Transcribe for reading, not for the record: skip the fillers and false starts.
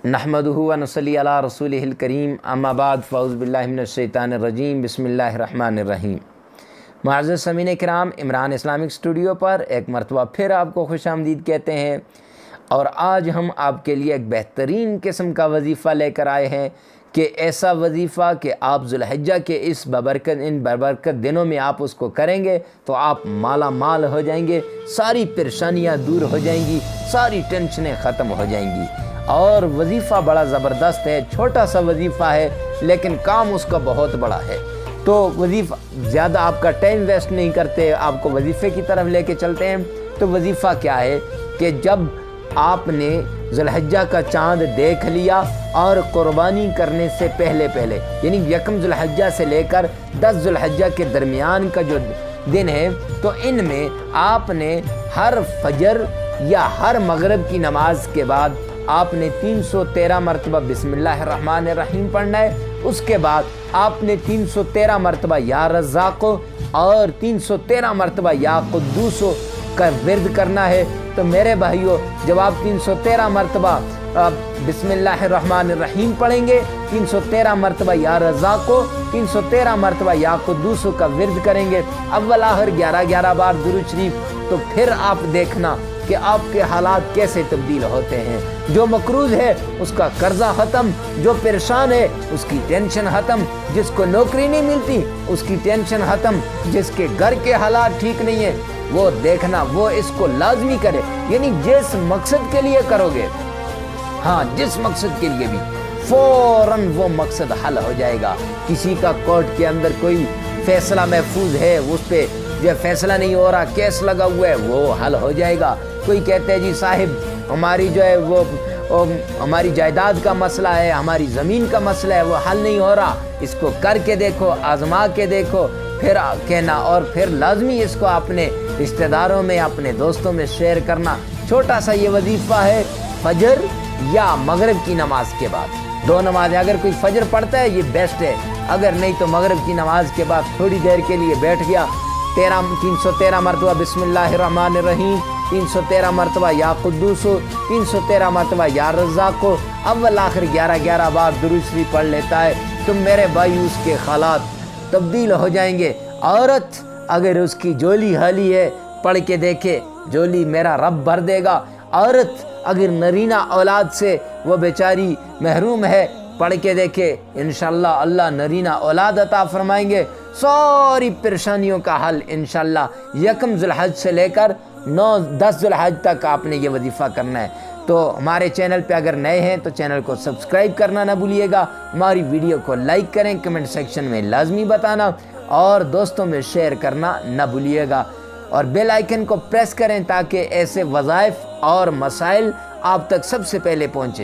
नहमदुहु व नसल्ली अला रसूलिहिल करीम अम्मा बाद फ़ऊज़ु बिल्लाहि मिनश शैतानिर रजीम बिस्मिल्लाहिर रहमानिर रहीम। मुअज़्ज़ज़ समीन किराम, इमरान इस्लामिक स्टूडियो पर एक मरतबा फिर आपको खुशामदीद कहते हैं और आज हम आपके लिए एक बेहतरीन किस्म का वजीफ़ा लेकर आए हैं कि ऐसा वजीफ़ा कि आप ज़ुल्हिज्जा के इस बबरकत दिनों में आप उसको करेंगे तो आप माला माल हो जाएंगे, सारी परेशानियाँ दूर हो जाएंगी, सारी टेंशनें ख़त्म हो जाएंगी। और वजीफ़ा बड़ा ज़बरदस्त है, छोटा सा वजीफ़ा है लेकिन काम उसका बहुत बड़ा है। तो वजीफ़ा ज़्यादा आपका टाइम वेस्ट नहीं करते, आपको वजीफ़े की तरफ लेके चलते हैं। तो वजीफ़ा क्या है कि जब आपने ज़ुल्हिज्जा का चाँद देख लिया और क़ुरबानी करने से पहले यानी 1 ज़ुल्हिज्जा से लेकर 10 ज़ुल्हिज्जा के दरमियान का जो दिन है, तो इनमें आपने हर फजर या हर मगरिब की नमाज के बाद आपने 313 मरतबा बिस्मिल्लाहिर्रहमानिर्रहीम पढ़ना है। उसके बाद आपने 313 मरतबा या रज़्ज़ाक़ो और 313 मरतबा या क़ुद्दूसो का विर्द करना है। तो मेरे भाइयों, जब आप 313 मरतबा बिस्मिल्लाहिर्रहमानिर्रहीम पढ़ेंगे, 313 मरतबा या रज़्ज़ाक़ो, 313 मरतबा या क़ुद्दूसो का विर्द करेंगे, अव्वल आखिर 11 बार दुरूद शरीफ, तो फिर आप देखना कि आपके हालात कैसे तब्दील होते हैं। जो मकरूज़ है उसका कर्जा ख़त्म, जो परेशान है उसकी टेंशन ख़त्म, जिसको नौकरी नहीं मिलती उसकी टेंशन ख़त्म, जिसके घर के हालात ठीक नहीं है वो देखना वो इसको लाजमी करे। यानी जिस मकसद के लिए करोगे, हाँ जिस मकसद के लिए भी, फ़ौरन वो मकसद हल हो जाएगा। किसी का कोर्ट के अंदर कोई फैसला महफूज है, उस पर जो फैसला नहीं हो रहा, केस लगा हुआ है, वो हल हो जाएगा। कोई कहते हैं जी साहिब हमारी जो है वो हमारी जायदाद का मसला है, हमारी ज़मीन का मसला है, वो हल नहीं हो रहा, इसको करके देखो, आजमा के देखो, फिर कहना। और फिर लाजमी इसको अपने रिश्तेदारों में, अपने दोस्तों में शेयर करना। छोटा सा ये वजीफ़ा है, फजर या मगरिब की नमाज के बाद 2 नमाज़ें। अगर कोई फजर पढ़ता है ये बेस्ट है, अगर नहीं तो मगरिब की नमाज के बाद थोड़ी देर के लिए बैठ गया, 313 मरतबा बिस्मिल्लाहिर्रहमानिर्रहीम, 313 मरतबा या क़ुद्दूसो, 313 मरतबा या रज़्ज़ाक़ो, अव्वल आखिर 11 बार दुरूद शरीफ पढ़ लेता है तो मेरे भाई उसके हालात तब्दील हो जाएंगे। औरत अगर उसकी जोली हाली है, पढ़ के देखे, जोली मेरा रब भर देगा। औरत अगर नरीना औलाद से वो बेचारी महरूम है, पढ़ के देखे, इंशाअल्लाह अल्लाह नरीना औलाद अता फरमाएंगे। सारी परेशानियों का हल इंशाअल्लाह 1 ज़ुल्हिज्जा से लेकर 9-10 ज़ुल्हिज्जा तक आपने ये वजीफ़ा करना है। तो हमारे चैनल पे अगर नए हैं तो चैनल को सब्सक्राइब करना ना भूलिएगा, हमारी वीडियो को लाइक करें, कमेंट सेक्शन में लाजमी बताना और दोस्तों में शेयर करना ना भूलिएगा, और बेल आइकन को प्रेस करें ताकि ऐसे वज़ाइफ और मसाइल आप तक सबसे पहले पहुँचें।